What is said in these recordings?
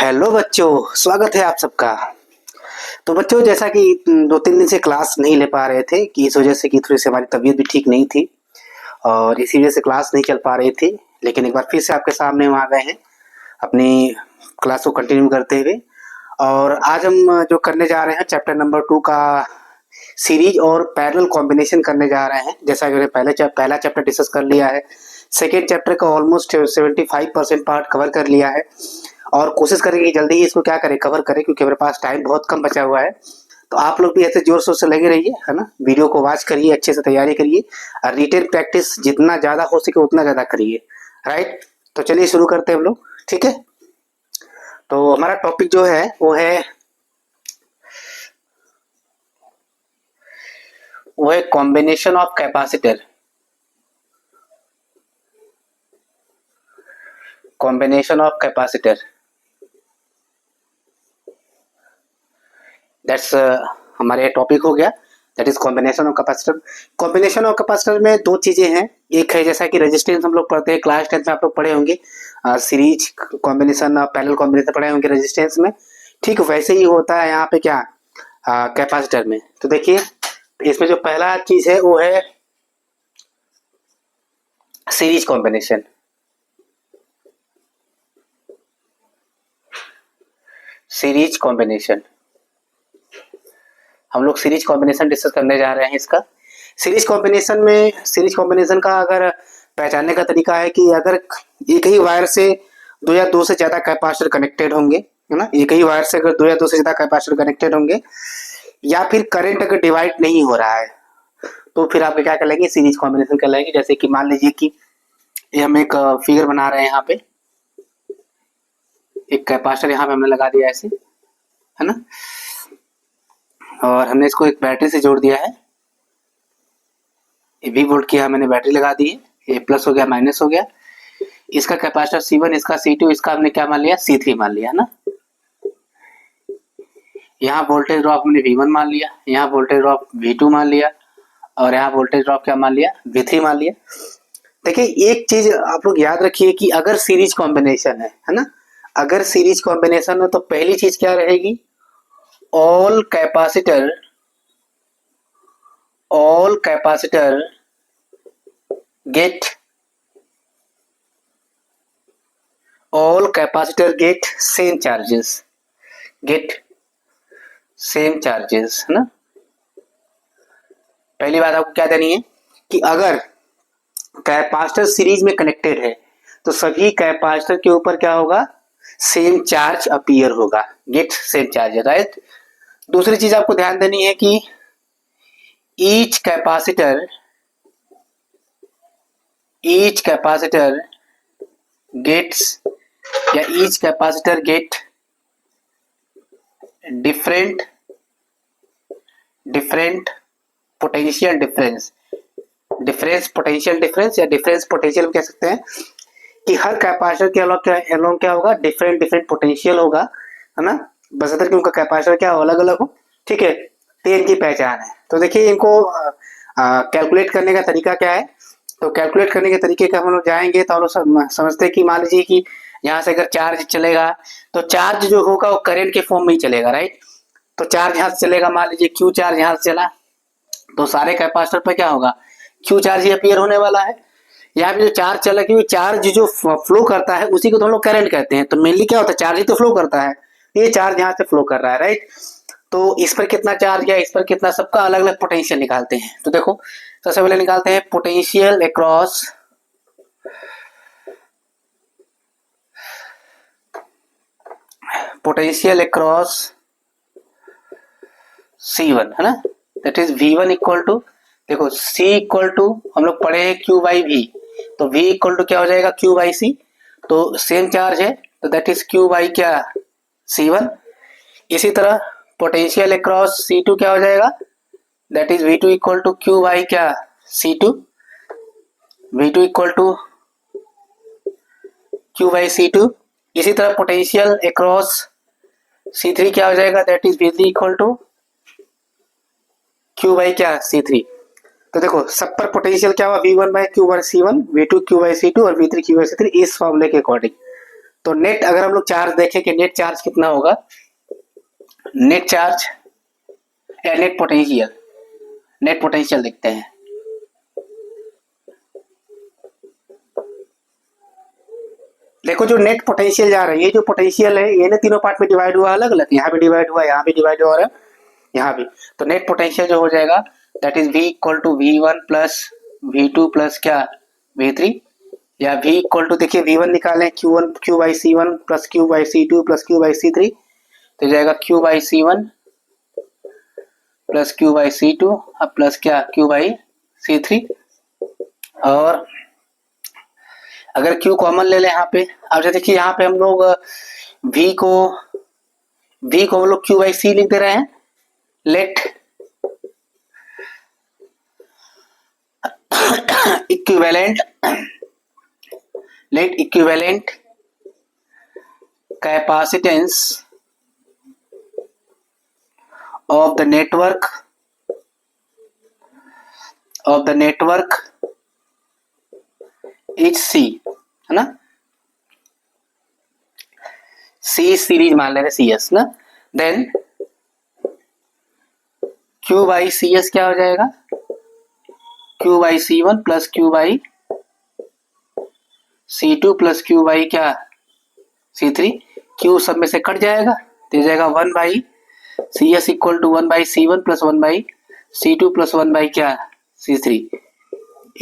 Hello बच्चों, स्वागत है आप सबका। तो बच्चों, जैसा कि 2-3 दिन से क्लास नहीं ले पा रहे थे कि इस वजह से कि थोड़ी सी हमारी तबीयत भी ठीक नहीं थी और इसी वजह से क्लास नहीं चल पा रही थी। लेकिन एक बार फिर से आपके सामने हम आ गए हैं अपनी क्लास को कंटिन्यू करते हुए। और आज हम जो करने जा रहे हैं चैप्टर नंबर 2 का सीरीज और पैरेलल कॉम्बिनेशन करने जा रहे हैं। जैसा कि मैंने पहला चैप्टर डिस्कस कर लिया है, सेकेंड चैप्टर का ऑलमोस्ट 75% पार्ट कवर कर लिया है और कोशिश करेंगे कि जल्दी ही इसको क्या करें, कवर करें, क्योंकि मेरे पास टाइम बहुत कम बचा हुआ है। तो आप लोग भी ऐसे जोर शोर से लगे रहिए, है ना। वीडियो को वॉच करिए, अच्छे से तैयारी करिए और रिटेन प्रैक्टिस जितना ज़्यादा हो सके उतना ज़्यादा करिए। राइट, तो चलिए शुरू करते हैं हम लोग। ठीक है, तो हमारा टॉपिक जो है वो है combination of capacitor. Combination of capacitor, that's हमारे टॉपिक हो गया, that is combination of capacitor. Combination of capacitor में दो चीजें हैं। एक है जैसा कि रेजिस्टेंस हम लोग पढ़ते हैं, क्लास 10 में आप लोग पढ़े होंगे, सीरीज कॉम्बिनेशन पैरेलल कॉम्बिनेशन पढ़े होंगे रेजिस्टेंस में। ठीक वैसे ही होता है यहाँ पे क्या, कैपेसिटर में। तो देखिए इसमें जो पहला चीज है वो है सीरीज कॉम्बिनेशन। सीरीज कॉम्बिनेशन, हम लोग सीरीज कॉम्बिनेशन डिस्कस करने जा रहे हैं। इसका सीरीज कॉम्बिनेशन का अगर पहचानने का तरीका है कि अगर एक ही वायर से दो या दो से ज्यादा कैपेसिटर कनेक्टेड होंगे, है ना, एक ही वायर से अगर दो या दो से ज्यादा कैपेसिटर कनेक्टेड होंगे या फिर करंट अगर डिवाइड नहीं हो रहा है तो फिर आप क्या करेंगे, सीरीज कॉम्बिनेशन कर। जैसे कि मान लीजिए कि ये हम एक फिगर बना रहे हैं, यहाँ पे एक कैपेसिटर यहाँ पे हमने लगा दिया ऐसे, है ना, और हमने इसको एक बैटरी से जोड़ दिया है। ये V वोल्ट की मैंने बैटरी लगा दी है, ये प्लस हो गया माइनस हो गया। इसका कैपेसिटर C1, इसका C2, इसका हमने क्या मान लिया, C3 मान लिया, है ना। यहाँ वोल्टेज ड्रॉप हमने V1 मान लिया, यहाँ वोल्टेज ड्रॉप V2 मान लिया और यहाँ वोल्टेज ड्रॉप क्या मान लिया, V3 मान लिया। देखिए एक चीज आप लोग याद रखिए कि अगर सीरीज कॉम्बिनेशन है ना, अगर सीरीज कॉम्बिनेशन है तो पहली चीज क्या रहेगी, all capacitor get same charges, है ना। पहली बात आपको क्या देनी है कि अगर कैपेसिटर सीरीज में कनेक्टेड है तो सभी कैपेसिटर के ऊपर क्या होगा, सेम चार्ज अपीयर होगा, गेट सेम चार्ज, राइट। दूसरी चीज आपको ध्यान देनी है कि ईच कैपेसिटर गेट्स या each capacitor get different potential difference potential कह सकते हैं कि हर कैपेसिटर के अलॉन्ग क्या होगा, डिफरेंट पोटेंशियल होगा, है ना, बशर्ते कि उनका कैपेसिटर क्या हो, अलग अलग हो। ठीक है, तो इनकी पहचान है। तो देखिए इनको कैलकुलेट करने का तरीका क्या है। तो कैलकुलेट करने के तरीके का हम लोग जाएंगे तो हम लोग समझते हैं कि मान लीजिए कि यहाँ से अगर चार्ज चलेगा तो चार्ज जो होगा वो करंट के फॉर्म में ही चलेगा, राइट। तो चार्ज यहाँ से चलेगा, मान लीजिए क्यू चार्ज यहाँ से चला तो सारे कैपेसिटर पर क्या होगा, क्यू चार्ज ही अपीयर होने वाला है। यहाँ पे जो चार्ज चला, क्योंकि चार्ज जो फ्लो करता है उसी को तो हम लोग करंट कहते हैं। तो मेनली क्या होता है, चार्ज ही तो फ्लो करता है, ये चार्ज यहाँ से फ्लो कर रहा है, राइट। तो इस पर कितना चार्ज गया, इस पर कितना, सबका अलग अलग पोटेंशियल निकालते हैं। तो देखो सबसे पहले निकालते हैं पोटेंशियल अक्रॉस C1, है ना, that is V1 equal to, देखो C इक्वल टू हम लोग पढ़े हैं Q बाई V, तो V इक्वल टू क्या हो जाएगा, Q बाई C। तो सेम चार्ज है तो दैट इज Q बाई क्या, C1। इसी तरह पोटेंशियल अक्रॉस C2 क्या हो जाएगा, that is V2 equal to Q by क्या, C2। V2 equal to Q by C2। इसी तरह पोटेंशियल अक्रॉस C3 क्या हो जाएगा, that is V3 equal to Q by क्या, C3। तो देखो सब पर पोटेंशियल क्या हुआ, V1 by Q by C1, V2 Q by C2 और V3 Q बाई C3 इस फॉर्मूले के अकॉर्डिंग। तो नेट अगर हम लोग चार्ज देखें कि नेट चार्ज कितना होगा, नेट चार्ज या नेट पोटेंशियल, नेट पोटेंशियल देखते हैं। देखो जो नेट पोटेंशियल जा रहा है, ये जो पोटेंशियल है ये ना तीनों पार्ट में डिवाइड हुआ अलग अलग, यहाँ भी डिवाइड हुआ, यहाँ भी डिवाइड हुआ और यहाँ भी। तो नेट पोटेंशियल जो हो जाएगा that is V equal to V1 plus V2 plus क्या V3, या V इक्वल टू देखिए V1 निकालें Q1 Q by C1 plus Q by C2 plus Q by C3, तो जाएगा Q by C1 plus Q by C2 अब plus क्या Q by C3। और अगर Q कॉमन ले लें यहाँ पे, अब जो देखिए यहाँ पे हम लोग V को हम लोग Q बाई C लिख दे रहे हैं। Let equivalent capacitance of the network is C, है ना, C सीरीज मान ले रहे CS ना, देन Q बाई CS क्या हो जाएगा, Q by C1 plus Q by C2 plus Q by क्या C3, Q सब में से कट जाएगा तो जाएगा 1 by CS equal to 1 by C1 plus 1 by C2 plus 1 by क्या C3।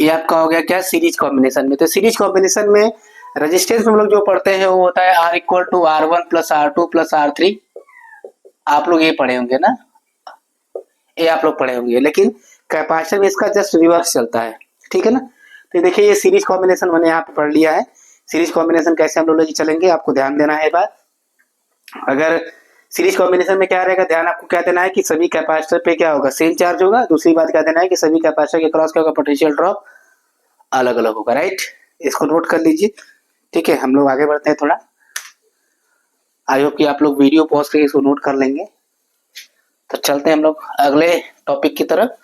ये आपका हो गया क्या सीरीज कॉम्बिनेशन में। तो सीरीज कॉम्बिनेशन में रेजिस्टेंस में हम लोग जो पढ़ते हैं वो होता है R equal to R1 plus R2 plus R3, आप लोग ये पढ़े होंगे ना, ये आप लोग पढ़े होंगे, लेकिन कैपेसिटर में इसका जस्ट रिवर्स चलता है, ठीक है ना। तो देखिए ये सीरीज कॉम्बिनेशन मैंने यहाँ पे पढ़ लिया है। सीरीज कॉम्बिनेशन कैसे हम लोग चलेंगे आपको ध्यान देना है बात। अगर सीरीज कॉम्बिनेशन में क्या रहेगा, ध्यान आपको क्या देना है कि सभी कैपेसिटर पे क्या होगा, सेम चार्ज होगा। दूसरी बात क्या देना है कि सभी कैपेसिटर के क्रॉस क्या होगा, पोटेंशियल ड्रॉप अलग अलग होगा, राइट। इसको नोट कर लीजिए, ठीक है। हम लोग आगे बढ़ते हैं थोड़ा, आई होप कि आप लोग वीडियो पॉज करके इसको नोट कर लेंगे। तो चलते हैं हम लोग अगले टॉपिक की तरफ।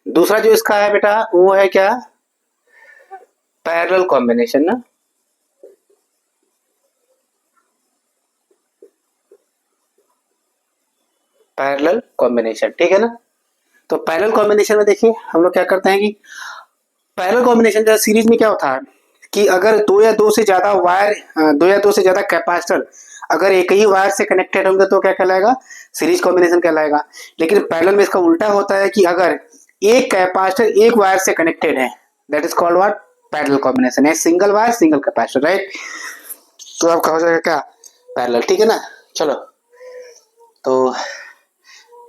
दूसरा जो इसका है बेटा वो है क्या, पैरेलल कॉम्बिनेशन ना। पैरेलल कॉम्बिनेशन, ठीक है ना। तो पैरेलल कॉम्बिनेशन में देखिए हम लोग क्या करते हैं कि पैरेलल कॉम्बिनेशन जैसे सीरीज में क्या होता है कि अगर दो या दो से ज्यादा वायर, दो या दो से ज्यादा कैपेसिटर अगर एक ही वायर से कनेक्टेड होंगे तो क्या कहलाएगा, सीरीज कॉम्बिनेशन कहलाएगा। लेकिन पैरेलल में इसका उल्टा होता है कि अगर एक कैपेसिटर एक वायर से कनेक्टेड है, that is called what, parallel combination है, single wire single capacitor, right. तो आपका हो जाएगा क्या, पैरेलल, ठीक है ना। चलो तो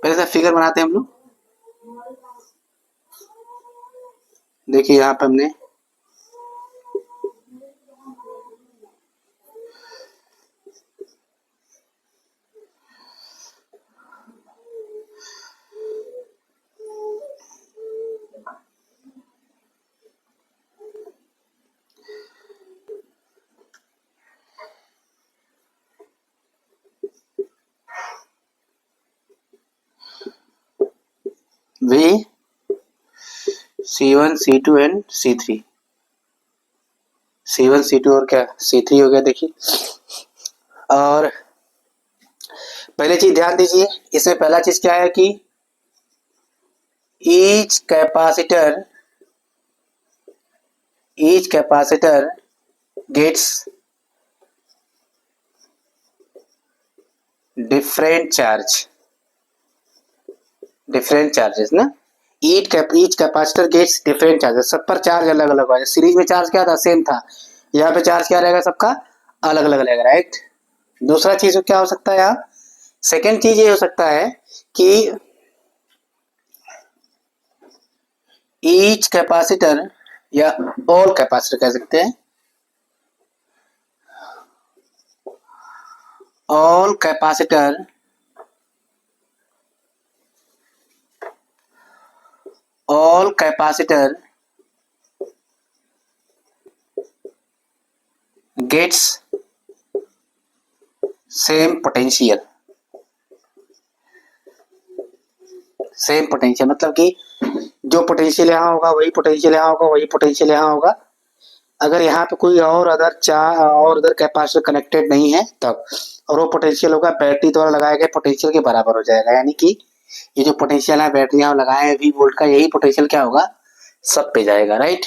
पहले से फिगर बनाते हैं हम लोग। देखिए यहाँ पे हमने V C1 C2 and C3, C1 C2 और क्या C3 हो गया। देखिए और पहले चीज ध्यान दीजिए, इसमें पहला चीज क्या है कि each capacitor gets different charges ना। Each capacitor gets different charges, सब पर चार्ज अलग अलग होगा। सीरीज में चार्ज क्या था, सेम था, यहाँ पे चार्ज क्या रहेगा, सबका अलग अलग रहेगा, राइट। दूसरा चीज क्या हो सकता है यहाँ, सेकेंड चीज ये हो सकता है कि ईच कैपेसिटर या ऑल कैपेसिटर कह सकते हैं, all all capacitor gets same potential. Same potential मतलब कि जो पोटेंशियल यहाँ होगा वही पोटेंशियल यहाँ होगा, वही पोटेंशियल यहाँ होगा। अगर यहाँ पे कोई और अदर कैपेसिटर कनेक्टेड नहीं है तब, और वो पोटेंशियल होगा बैटरी द्वारा लगाए गए पोटेंशियल के बराबर हो जाएगा। यानी कि ये जो पोटेंशियल है बैटरी यहाँ लगाए हैं V वोल्ट का, यही पोटेंशियल क्या होगा सब पे जाएगा, राइट।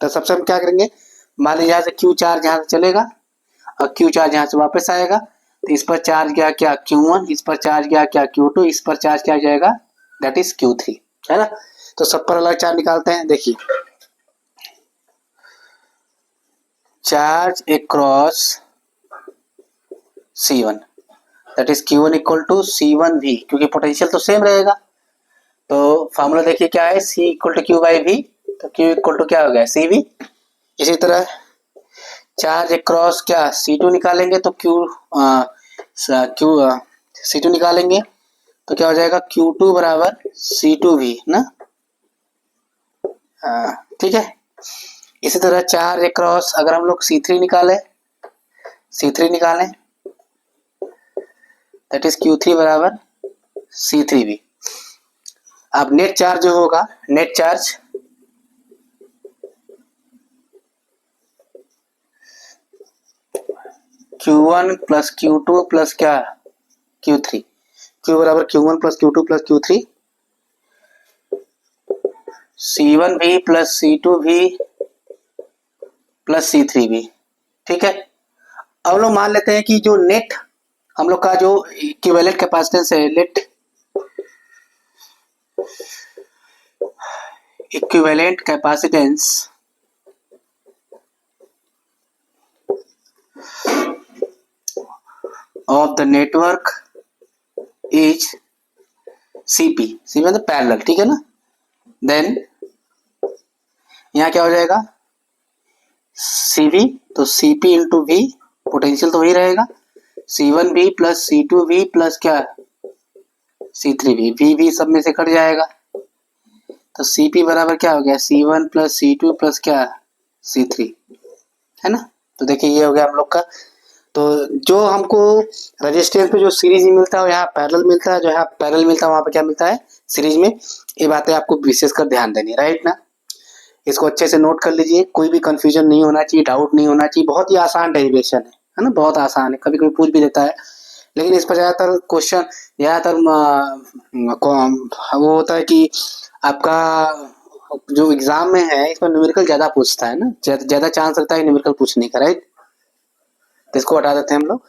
तो सबसे हम क्या करेंगे, मान लीजिए यहाँ से Q चार्ज यहाँ से चलेगा और Q चार्ज यहाँ से वापस आएगा, तो इस पर चार्ज गया क्या Q1, इस पर चार्ज गया क्या Q2, इस पर चार्ज क्या जाएगा दैट इज Q3, है ना। तो सब पर अलग चार्ज निकालते हैं। देखिए charge across C1 that is Q1 equal to C1V, क्योंकि पोटेंशियल तो सेम रहेगा। तो फॉर्मूला देखिए क्या है, C equal to Q by V, तो Q इक्वल टू क्या हो गया CV। इसी तरह चार्ज अक्रॉस क्या C2 निकालेंगे तो C2 निकालेंगे तो क्या हो जाएगा Q2 बराबर C2V ना, ठीक है। इसी तरह चार्ज अक्रॉस अगर हम लोग C3 निकालें दैट इज Q3 बराबर C3V। अब नेट चार्ज जो होगा, net charge Q1 plus Q2 plus क्या Q3, Q बराबर Q1 plus Q2 plus Q3, C1V plus C2V plus C3V, ठीक है। अब लोग मान लेते हैं कि जो नेट हम लोग का जो इक्विवेलेंट कैपेसिटेंस है, equivalent capacitance of the network is CP मतलब पैरेलल, ठीक है ना। देन यहाँ क्या हो जाएगा CV, तो CP इंटू V, पोटेंशियल तो वही रहेगा, C1V प्लस C2V प्लस क्या C3V, V सब में से कट जाएगा, तो CP बराबर क्या हो गया C1 प्लस C2 प्लस क्या C3, है ना। तो देखिए ये हो गया हम लोग का। तो जो हमको रजिस्टेंस पे जो सीरीज में मिलता है यहाँ पैरेलल मिलता है, जो यहाँ पैरेलल मिलता है वहाँ पे क्या मिलता है सीरीज में। ये बातें आपको विशेषकर ध्यान देनी, राइट ना। इसको अच्छे से नोट कर लीजिए, कोई भी कंफ्यूजन नहीं होना चाहिए, डाउट नहीं होना चाहिए। बहुत ही आसान डेरिवेशन है ना, बहुत आसान है, कभी कभी पूछ भी देता है, लेकिन इस पर ज़्यादातर क्वेश्चन वो होता है कि आपका जो एग्जाम में है इस पर न्यूमेरिकल ज़्यादा पूछता है ना, ज़्यादा चांस रहता है न्यूमेरिकल पूछने का, राइट। तो इसको हटा देते हैं हम लोग।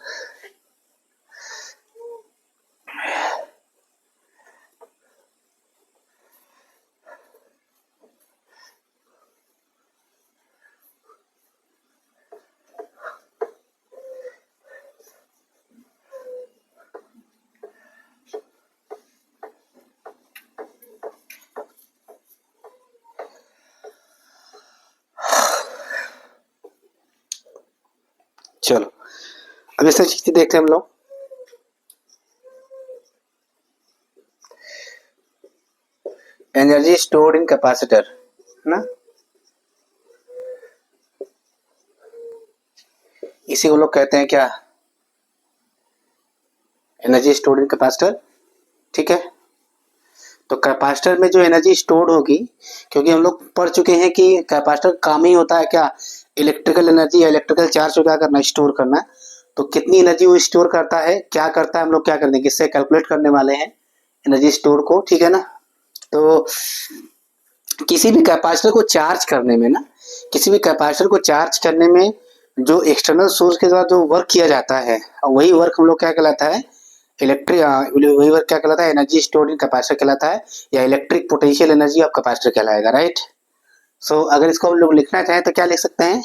चलो अब ऐसा चीजें देखते हैं हम लोग। एनर्जी स्टोर्ड इन कैपेसिटर ना, इसी को लोग कहते हैं क्या एनर्जी स्टोर्ड इन कैपेसिटर, ठीक है। तो कैपेसिटर में जो एनर्जी स्टोर्ड होगी, क्योंकि हम लोग पढ़ चुके हैं कि कैपेसिटर काम ही होता है क्या इलेक्ट्रिकल एनर्जी या इलेक्ट्रिकल चार्ज को क्या करना स्टोर करना। तो कितनी एनर्जी वो स्टोर करता है, क्या करता है, हम लोग क्या कर देंगे इससे कैलकुलेट करने वाले हैं एनर्जी स्टोर को, ठीक है ना। तो किसी भी कैपेसिटर को चार्ज करने में ना, किसी भी कैपेसिटर को चार्ज करने में जो एक्सटर्नल सोर्स के द्वारा जो वर्क किया जाता है वही वर्क हम लोग क्या कहलाता है वही वर्क क्या कहलाता है एनर्जी स्टोर्ड इन कैपेसिटर कहलाता है, या electric potential energy of capacitor कहलाएगा, राइट। सो अगर इसको हम लोग लिखना चाहें तो क्या लिख सकते हैं,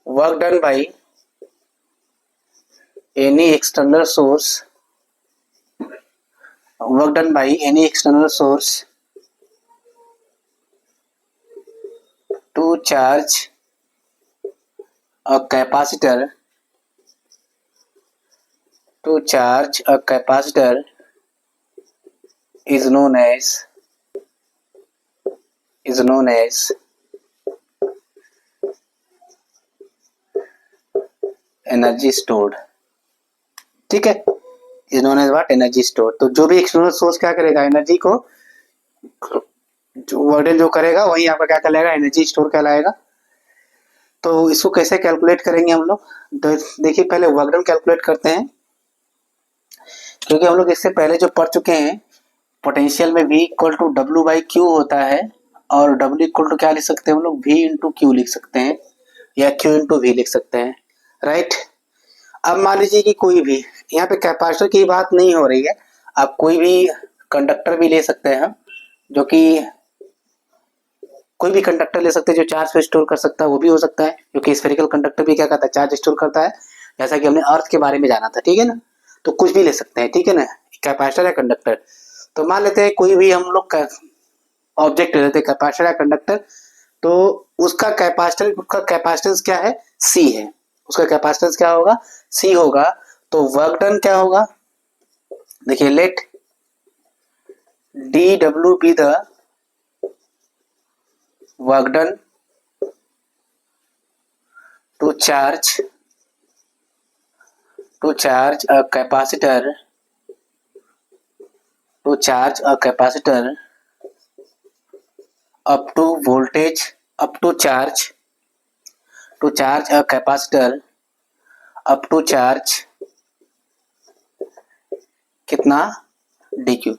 work done by any external source, work done by any external source to charge a capacitor to charge a capacitor is known as energy stored. ठीक है, is known as what, energy stored. तो जो भी external source क्या करेगा, energy को जो work done जो करेगा वही आपका क्या कहलाएगा, एनर्जी स्टोर कहलाएगा। तो इसको कैसे कैलकुलेट करेंगे हम लोग, तो देखिए पहले वर्क डन कैलकुलेट करते हैं, क्योंकि हम लोग इससे पहले जो पढ़ चुके हैं पोटेंशियल में V equal to W by Q होता है, और W इक्वल टू क्या लिख सकते हैं हम लोग, V इंटू क्यू लिख सकते हैं, या Q इंटू V लिख सकते हैं, राइट। अब मान लीजिए कि कोई भी, यहाँ पे कैपेसिटर की बात नहीं हो रही है, आप कोई भी कंडक्टर भी ले सकते हैं, जो कि कोई भी कंडक्टर ले सकते हैं जो चार्ज को स्टोर कर सकता है, वो भी हो सकता है, क्योंकि स्फेरिकल कंडक्टर भी क्या करता है, चार्ज स्टोर करता है, जैसा कि हमने अर्थ के बारे में जाना था। ठीक है ना, तो कुछ भी ले सकते हैं, ठीक है ना, कैपेसिटर या कंडक्टर। तो मान लेते हैं कोई भी हम लोग ऑब्जेक्ट ले लेते हैं, कैपेसिटर या कंडक्टर, तो उसका कैपेसिटेंस क्या है, C है, उसका कैपेसिटेंस क्या होगा, C होगा। तो वर्क डन क्या होगा, देखिए let dW be the work done to charge a capacitor up to voltage to charge a capacitor up to charge कितना, dq।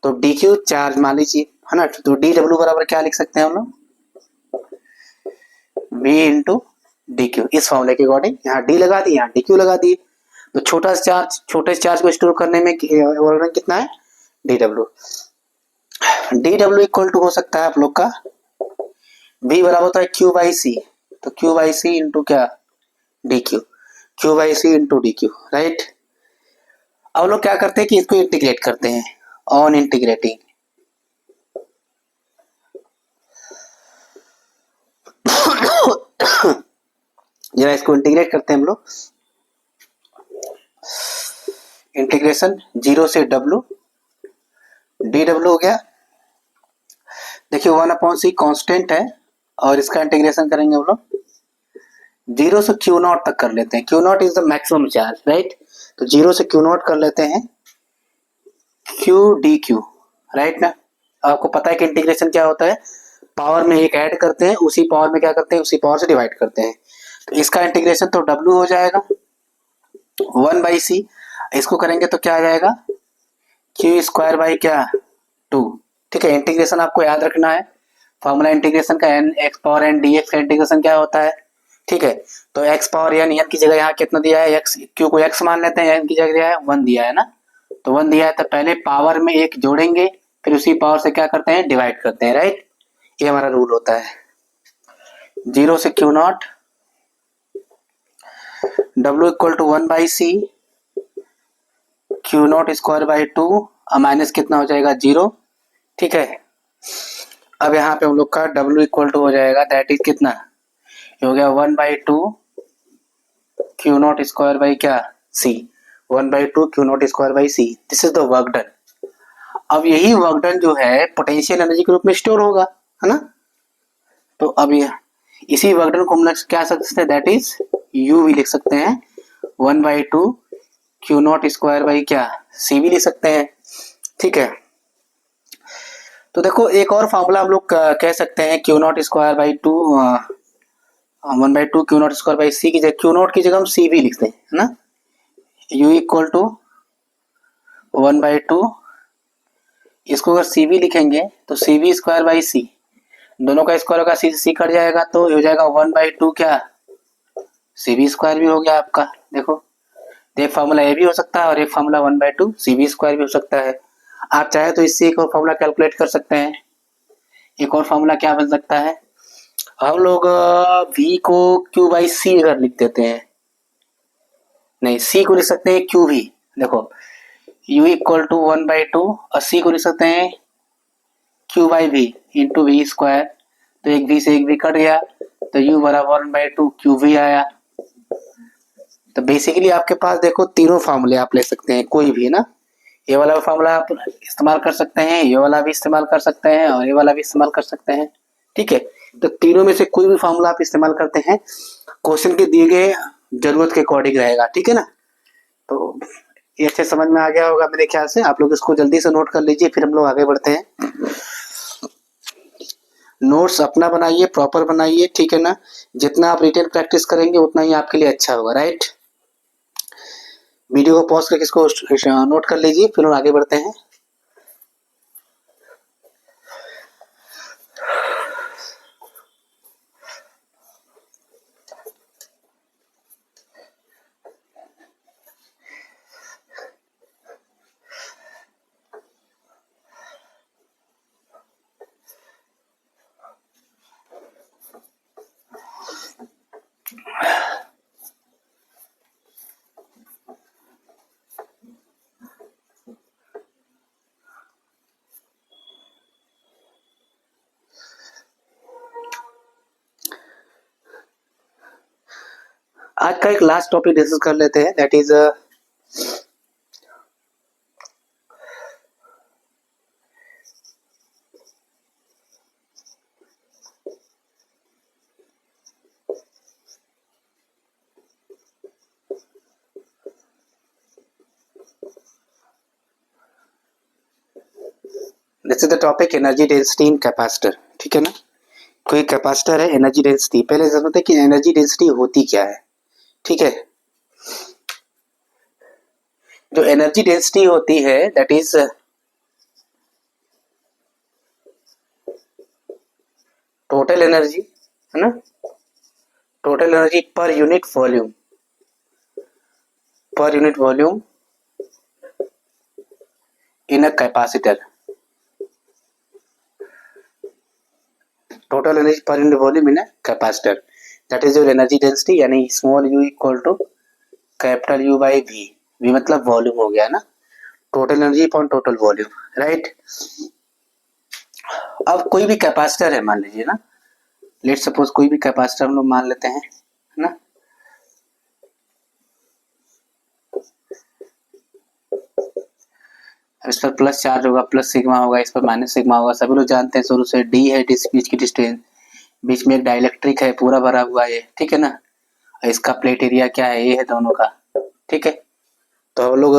तो dq चार्ज मान लीजिए है ना, तो dw बराबर क्या लिख सकते हैं हम लोग, v इंटू dq। इस फॉर्मूले के अकॉर्डिंग यहाँ d लगा दिए, यहाँ dq लगा दिए, तो छोटे चार्ज को स्टोर करने में कितना है, dw। dw इक्वल टू हो सकता है आप लोग का v बराबर होता है q बाई सी, तो q बाई सी इंटू क्या, dq, q by C into dq, right. अब लोग क्या करते हैं कि इसको इंटीग्रेट करते हैं, ऑन इंटीग्रेटिंग, जरा इसको इंटीग्रेट करते हैं हम लोग, इंटीग्रेशन 0 से w, dw हो गया। देखिए 1/c कांस्टेंट है, और इसका इंटीग्रेशन करेंगे हम लोग 0 से Q0 तक कर लेते हैं, Q0 is the maximum charge, right. तो 0 से Q0 कर लेते हैं, Q dq, राइट ना। आपको पता है कि इंटीग्रेशन क्या होता है, पावर में एक ऐड करते हैं, उसी पावर में क्या करते हैं, उसी पावर से डिवाइड करते हैं। तो इसका इंटीग्रेशन तो W हो जाएगा 1/c, इसको करेंगे तो क्या आ जाएगा, Q स्क्वायर बाई क्या 2। ठीक है, इंटीग्रेशन आपको याद रखना है, फॉर्मूला इंटीग्रेशन का n x power n dx का इंटीग्रेशन क्या होता है। ठीक है, तो x पावर n की जगह यहाँ कितना दिया है, x, q को x मान लेते हैं, n की जगह दिया है 1 दिया है ना, तो 1 दिया है, तो पहले पावर में एक जोड़ेंगे, फिर उसी पावर से क्या करते हैं, डिवाइड करते हैं, राइट। ये हमारा रूल होता है। 0 से Q0, W equal to 1/c, Q0 square by 2, minus कितना हो जाएगा 0। ठीक है, अब यहाँ पे हम लोग का W इक्वल टू हो जाएगा, दैट इज कितना, हो गया 1/2 Q0 स्क्वायर बाई क्या C, 1/2 Q0 square by C। This is the work done. अब यही वर्क डन जो है पोटेंशियल एनर्जी के रूप में स्टोर होगा, है ना। तो अब ये इसी वर्क डन को हम लोग क्या सकते हैं, दैट इज U भी लिख सकते हैं, 1/2 Q0 स्क्वायर बाई क्या C भी लिख सकते हैं। ठीक है, तो देखो एक और फॉर्मूला हम लोग कह सकते हैं, Q0 square by 2, 1/2 Q0 square by C की जगह Q0 की जगह हम C भी लिखते हैं, है ना। U इक्वल टू 1/2, इसको अगर C भी लिखेंगे तो C भी स्क्वायर बाई C, दोनों का स्क्वायर होगा, C कट जाएगा, तो हो जाएगा 1/2 क्या C भी स्क्वायर भी हो गया आपका। देखो एक फार्मूला ये भी हो सकता है, और एक फार्मूला 1/2 C भी स्क्वायर भी हो सकता है। आप चाहे तो इससे एक और फार्मूला कैलकुलेट कर सकते हैं। एक और फार्मूला क्या बन सकता है, हम लोग V को Q बाई C अगर लिख देते हैं, नहीं C को लिख सकते हैं Q भी। देखो U इक्वल टू 1/2, और C को लिख सकते हैं Q by V into V square, तो एक V से एक V कट गया, तो U बराबर 1/2 Q भी आया। तो बेसिकली आपके पास देखो तीनों फार्मूले आप ले सकते हैं, कोई भी ना, ये वाला फार्मूला आप इस्तेमाल कर सकते हैं, ये वाला भी इस्तेमाल कर सकते हैं और ये वाला भी इस्तेमाल कर सकते हैं। ठीक है, तो तीनों में से कोई भी फार्मूला आप इस्तेमाल करते हैं, क्वेश्चन के दिए गए जरूरत के अकॉर्डिंग रहेगा। ठीक है ना, तो ये अच्छे समझ में आ गया होगा मेरे ख्याल से। आप लोग इसको जल्दी से नोट कर लीजिए, फिर हम लोग आगे बढ़ते हैं। नोट्स अपना बनाइए, प्रॉपर बनाइए, ठीक है ना। जितना आप रिटेन प्रैक्टिस करेंगे उतना ही आपके लिए अच्छा होगा, राइट। वीडियो को पॉज करके इसको नोट कर लीजिए, फिर हम आगे बढ़ते हैं। आज का एक लास्ट टॉपिक डिस्कस कर लेते हैं, that is this is the topic energy density in capacitor. ठीक है ना, कोई कैपेसिटर है, एनर्जी डेंसिटी। पहले समझते हैं कि एनर्जी डेंसिटी होती क्या है। ठीक है, जो एनर्जी डेंसिटी होती है दैट इज टोटल एनर्जी, है ना, total energy per unit volume, per unit volume in a capacitor. Total energy per unit volume in a capacitor, that is your energy density, यानी small U equal to capital U by V. V मतलब volume हो गया ना, total energy upon total volume, right. अब कोई भी capacitor है मान लीजिए ना, लेट सपोज कोई भी कैपेसिटर हम लोग मान लेते हैं, है ना। इस पर प्लस चार्ज होगा, प्लस सिग्मा होगा, इस पर माइनस सिग्मा होगा। सभी लोग जानते हैं शुरू से डी है बीच की डिस्टेंस, बीच में एक डाइलेक्ट्रिक है पूरा भरा हुआ है, ठीक है ना। इसका प्लेट एरिया क्या है, ये है दोनों का, ठीक है। तो हम लोग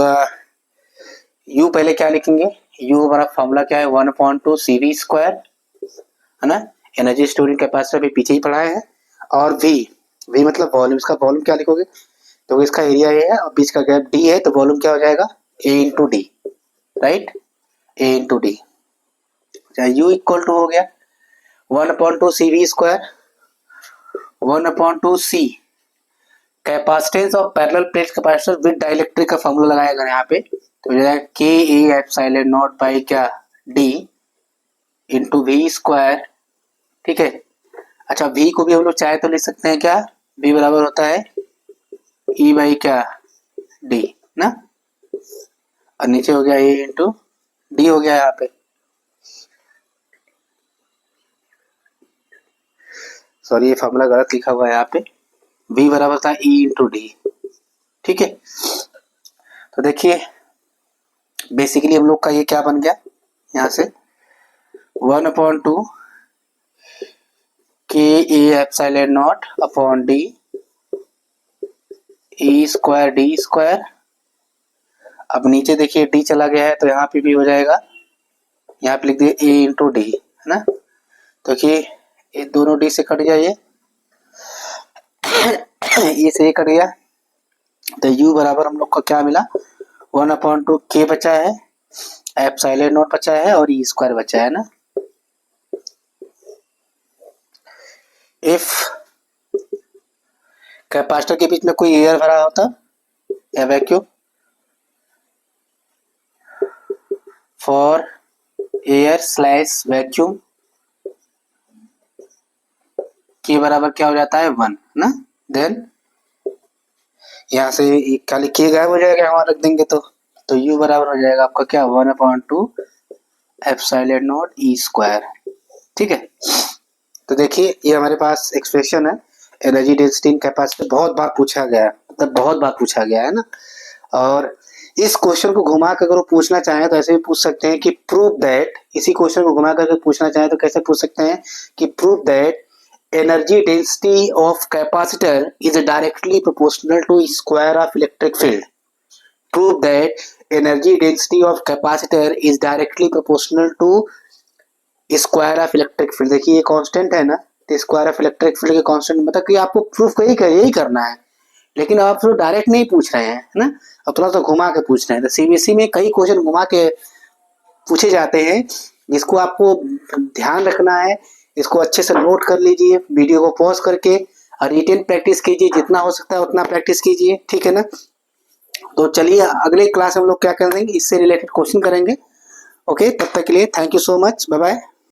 यू पहले क्या लिखेंगे, यू हमारा फॉर्मूला क्या है, 1/2 CV स्क्वायर, है ना। एनर्जी स्टोरिंग कैपेसिटर भी पीछे ही पढ़ा है। और वी मतलब वॉल्यूम, इसका वॉल्यूम क्या लिखोगे, तो इसका एरिया ये है और बीच का गैप डी है, तो वॉल्यूम क्या हो जाएगा, A into d, right, A into d. U equal to हो गया 1/2 CV square, 1/2 C capacitance of parallel plate capacitor with dielectric का फॉर्मूला लगाएगा यहाँ पे, तो हो जाएगा K A epsilon naught by क्या डी इंटू वी स्क्वायर, ठीक है। अच्छा v को भी हम लोग चाहे तो लिख सकते हैं क्या, v बराबर होता है e बाई क्या d ना, और नीचे हो गया a इंटू डी हो गया यहाँ पे, सॉरी ये फॉर्मूला गलत लिखा हुआ है यहाँ पे, v बराबर था e इंटू डी, ठीक है। तो देखिए बेसिकली हम लोग का ये क्या बन गया यहाँ से 1/2 के A epsilon not upon D E square D square. अब नीचे देखिए डी चला गया है तो यहाँ पे भी हो जाएगा, यहाँ पे लिख दिए ए इंटू डी, है ना। तो देखिए ये दोनों डी से कट गया, ये से कट गया, तो u बराबर हम लोग को क्या मिला 1/2 के बचा है, एप्सिलॉन नॉट बचा है और ई स्क्वायर बचा है ना। इफ कैपेसिटर के बीच में कोई एयर भरा होता या vacuum, for air slash vacuum के बराबर क्या हो जाता है 1 ना, देन यहाँ से खाली के गायब हो जाएगा, वहां रख देंगे तो u बराबर हो जाएगा आपका क्या 1/2 एप्सिलॉन नॉट ई स्क्वायर, ठीक है। तो देखिए ये हमारे पास एक्सप्रेशन है एनर्जी डेंसिटी इन कैपेसिटर, बहुत बार पूछा गया मतलब बहुत बार पूछा गया है ना। और इस क्वेश्चन को घुमा कर अगर वो पूछना चाहें तो ऐसे भी पूछ सकते हैं कि प्रूव दैट, इसी क्वेश्चन को घुमा करके पूछना चाहें तो कैसे पूछ सकते हैं कि prove that energy density of capacitor is directly proportional to square of electric field. Prove that energy density of capacitor is directly proportional to square of electric field. देखिए ये कांस्टेंट है ना, तो स्क्वायर ऑफ इलेक्ट्रिक फील्ड के constant मतलब कि आपको proof यही करना है, लेकिन आप तो डायरेक्ट नहीं पूछ रहे हैं है ना, अब थोड़ा सा घुमा के पूछ रहे हैं। तो सीबीएसई में कई क्वेश्चन घुमा के पूछे जाते हैं, जिसको आपको ध्यान रखना है। इसको अच्छे से नोट कर लीजिए, वीडियो को पॉज करके और रिटेन प्रैक्टिस कीजिए, जितना हो सकता है उतना प्रैक्टिस कीजिए, ठीक है ना। तो चलिए अगले क्लास हम लोग क्या करेंगे, इससे रिलेटेड क्वेश्चन करेंगे। ओके, तब तक के लिए thank you so much, bye bye.